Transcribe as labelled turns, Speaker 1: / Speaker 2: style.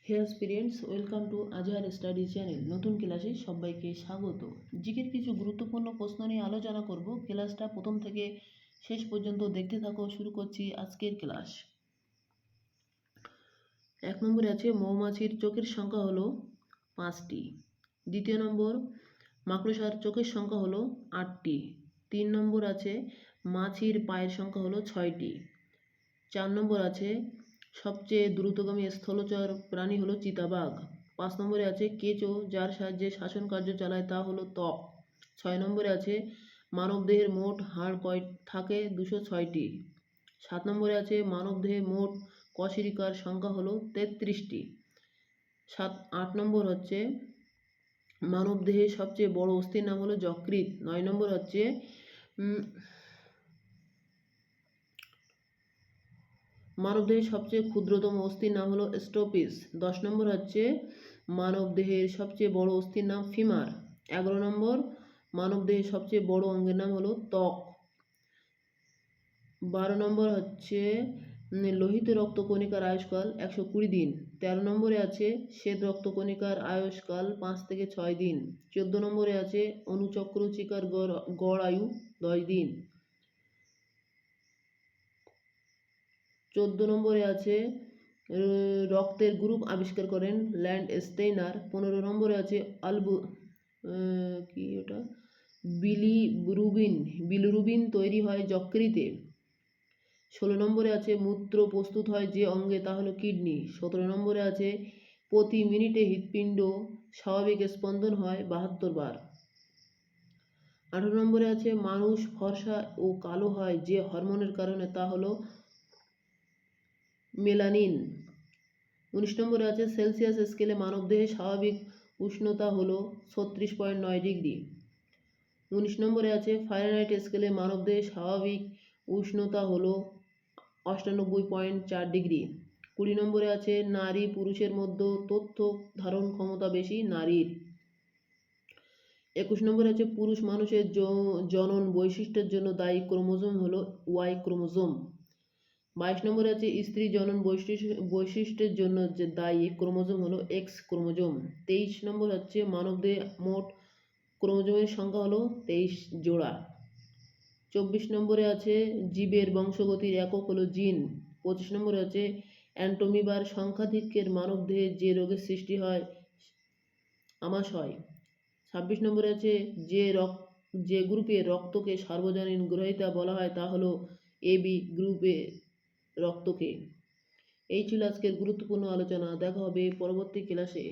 Speaker 1: Hair students, welcome to Azhar study channel. নতুন ক্লাসে সবাইকে স্বাগত। জিকের কিছু গুরুত্বপূর্ণ প্রশ্ন নিয়ে আলোচনা করব। ক্লাসটা প্রথম থেকে শেষ পর্যন্ত দেখতে থাকো। শুরু করছি আজকের ক্লাস। 1 নম্বরে আছে মৌমাছির চোখের সংখ্যা হলো 5টি। 2 নম্বর, মাকড়সার চোখের সংখ্যা হলো 8টি। 3 নম্বর আছে মাছির পায়ের সংখ্যা হলো 6টি। 4 নম্বর আছে সবচেয়ে দ্রুতগামী স্থলচর প্রাণী হলো চিতাবাঘ। 5 নম্বরে আছে কেঁচো যার সাহায্যে শাসন কার্য চালায় তা হলো ত্বক। 6 নম্বরে আছে মানবদেহের মোট হাড় থাকে 206টি। 7 নম্বরে আছে মানবদেহে মোট কশেরুকার সংখ্যা হলো 33টি। 8 নম্বর হচ্ছে মানবদেহের সবচেয়ে বড় অস্থির নাম হলো যকৃৎ। 9 নম্বর হচ্ছে মানবদেহের সবচেয়ে ক্ষুদ্রতম অস্থির নাম হলো স্টোপিস। 10 নম্বর হচ্ছে মানবদেহের সবচেয়ে বড় অস্থির নাম ফিমার। 11 নম্বর, মানবদেহের সবচেয়ে বড় অঙ্গের নাম হলো ত্বক। 12 নম্বর হচ্ছে লোহিত রক্তকণিকার আয়ুষ্কাল 120 দিন। 13 নম্বরে আছে শ্বেত রক্তকণিকার আয়ুষ্কাল 5 থেকে 6 দিন। 14 নম্বরে আছে অনুচক্রচিকার গড় আয়ু 10 দিন। 14 নম্বরে আছে রক্তের গ্রুপ আবিষ্কার করেন ল্যান্ডস্টেইনার। 15 নম্বরে আছে বিলিরুবিন তৈরি হয় যকৃতে। 16 নম্বরে আছে মূত্র প্রস্তুত হয় যে অঙ্গে তা হলো কিডনি। 17 নম্বরে আছে প্রতি মিনিটে হৃৎপিণ্ড স্বাভাবিক স্পন্দন হয় 72 বার। 18 নম্বরে আছে মানুষ ফর্সা ও কালো হয় যে হরমোনের কারণে তা হলো মেলানিন। 19 নম্বরে আছে সেলসিয়াস স্কেলে মানবদেহের স্বাভাবিক উষ্ণতা হলো 36.9 ডিগ্রি। 19 নম্বরে আছে ফারেনহাইট স্কেলে মানবদেহের স্বাভাবিক উষ্ণতা হলো 98.4 ডিগ্রি। 20 নম্বরে আছে নারী পুরুষের মধ্যে তথ্য ধারণ ক্ষমতা বেশি নারীর। 21 নম্বরে আছে পুরুষ মানুষের জনন বৈশিষ্ট্যের জন্য দায়ী ক্রোমোজোম হলো Y ক্রোমোজোম। 22 নম্বরে আছে স্ত্রী জনন বৈশিষ্ট্যের জন্য যে দায়ী ক্রোমোজোম হলো X ক্রোমোজোম। 23 নম্বর হচ্ছে মানবদেহে মোট ক্রোমোজোমের সংখ্যা হলো 23 জোড়া। 24 নম্বরে আছে জীবের বংশগতির একক হলো জিন। 25 নম্বরে আছে অ্যান্টোমিবার সংখ্যাধিক্যের মানবদেহে যে রোগের সৃষ্টি হয় আমাশয়। 26 নম্বরে আছে যে গ্রুপে রক্তকে সার্বজনীন গ্রহীতা বলা হয় তা হলো AB গ্রুপে রক্তকে। এই ছিল আজকের গুরুত্বপূর্ণ আলোচনা। দেখা হবে পরবর্তী ক্লাসে।